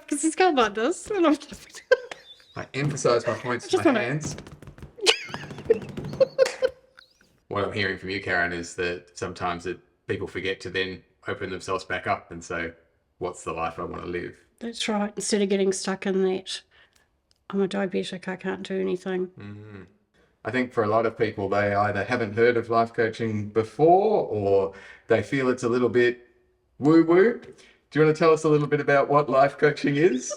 Because he's going like this. And I'm just, I emphasise my points with just my want to. hands. What I'm hearing from you, Karen, is that sometimes people forget to then open themselves back up and say, what's the life I want to live? That's right. Instead of getting stuck in that, I'm a diabetic, I can't do anything. I think for a lot of people, they either haven't heard of life coaching before or they feel it's a little bit woo-woo. Do you want to tell us a little bit about what life coaching is?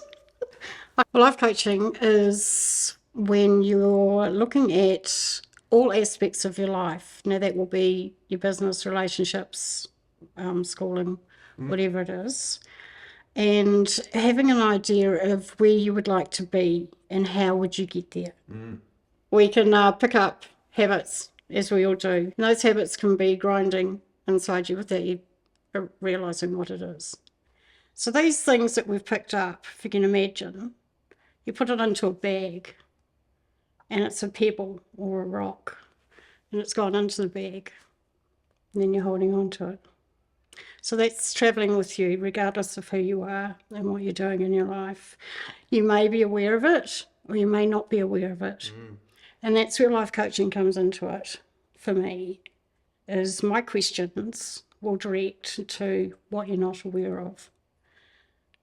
Well, life coaching is when you're looking at all aspects of your life. Now, that will be your business, relationships, schooling, whatever it is, and having an idea of where you would like to be and how would you get there. We can pick up habits, as we all do. And those habits can be grinding inside you without you realising what it is. So these things that we've picked up, if you can imagine, you put it into a bag and it's a pebble or a rock and it's gone into the bag and then you're holding on to it. So that's travelling with you regardless of who you are and what you're doing in your life. You may be aware of it or you may not be aware of it. And that's where life coaching comes into it for me, is my questions will direct to what you're not aware of.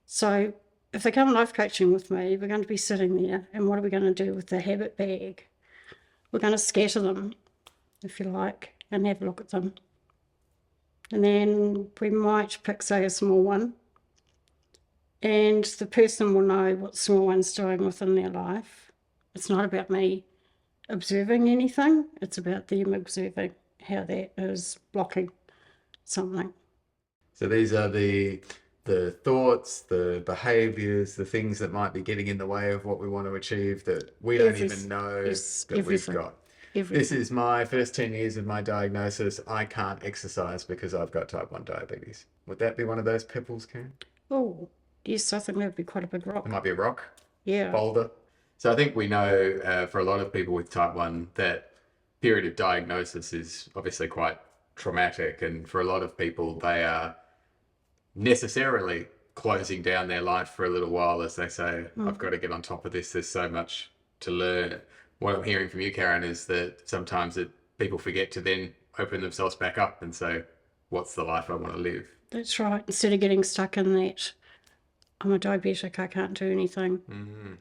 So if they come life coaching with me, we're going to be sitting there and what are we going to do with the habit bag? We're going to scatter them, if you like, and have a look at them. And then we might pick, say, a small one, and the person will know what the small one's doing within their life. It's not about me observing anything, it's about them observing how that is blocking something. So these are the thoughts, the behaviours, the things that might be getting in the way of what we want to achieve that we don't even know that we've got. This is my first 10 years of my diagnosis. I can't exercise because I've got type 1 diabetes. Would that be one of those pebbles, Karen? Oh, yes, I think that would be quite a big rock. It might be a rock, Yeah. boulder. So I think we know for a lot of people with type 1 that period of diagnosis is obviously quite traumatic. And for a lot of people, they are necessarily closing down their life for a little while as they say, I've got to get on top of this. There's so much to learn. What I'm hearing from you, Karen, is that sometimes people forget to then open themselves back up and say, what's the life I want to live? That's right. Instead of getting stuck in that, I'm a diabetic, I can't do anything.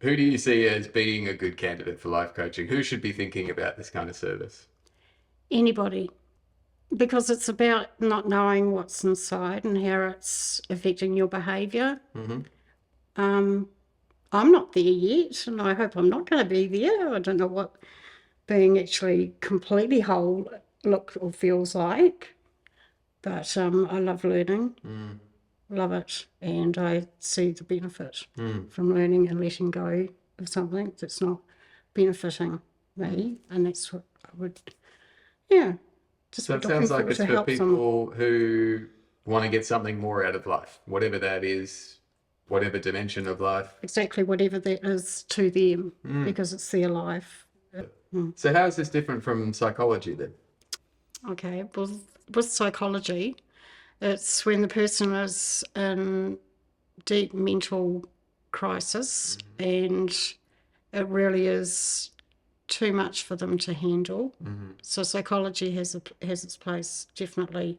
Who do you see as being a good candidate for life coaching? Who should be thinking about this kind of service? Anybody. Because it's about not knowing what's inside and how it's affecting your behaviour. I'm not there yet, and I hope I'm not going to be there. I don't know what being actually completely whole looks or feels like, but I love learning, love it, and I see the benefit from learning and letting go of something that's not benefiting me, and that's what I would, just So be it looking sounds like forward it's to for help someone. people who want to get something more out of life, whatever that is, whatever dimension of life. Exactly, whatever that is to them, because it's their life. So how is this different from psychology then? Okay, well, with psychology, it's when the person is in deep mental crisis and it really is too much for them to handle. So psychology has its place definitely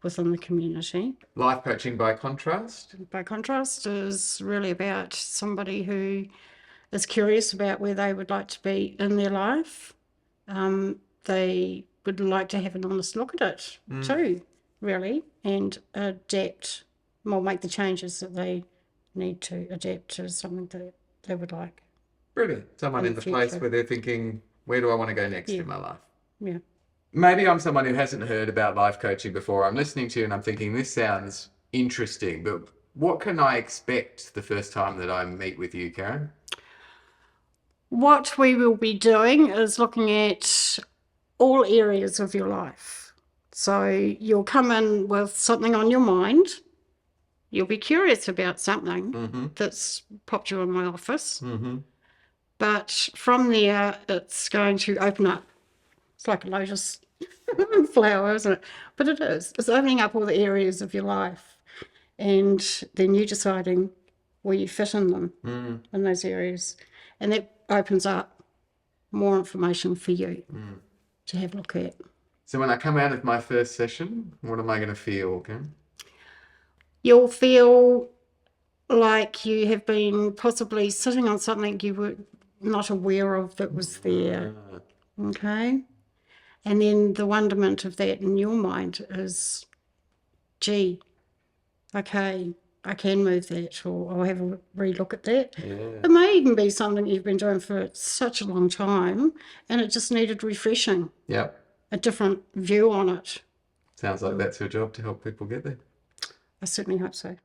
within the community. Life coaching, by contrast? By contrast, is really about somebody who is curious about where they would like to be in their life. They would like to have an honest look at it too, really, and adapt, well, make the changes that they need to adapt to something that they would like. Brilliant. Someone in the place where they're thinking, where do I want to go next in my life? Yeah. Maybe I'm someone who hasn't heard about life coaching before. I'm listening to you and I'm thinking, this sounds interesting, but what can I expect the first time that I meet with you, Karen? What we will be doing is looking at all areas of your life. So you'll come in with something on your mind. You'll be curious about something that's popped you in my office. But from there, it's going to open up. It's like a lotus flower, isn't it? But it is. It's opening up all the areas of your life. And then you deciding where you fit in them, in those areas. And that opens up more information for you to have a look at. So when I come out of my first session, what am I going to feel, Kim? You'll feel like you have been possibly sitting on something you were not aware of that was there. Okay? And then the wonderment of that in your mind is, gee, okay, I can move that, or I'll have a re-look at that. Yeah. It may even be something you've been doing for such a long time and it just needed refreshing, Yep. a different view on it. Sounds like that's your job, to help people get there. I certainly hope so.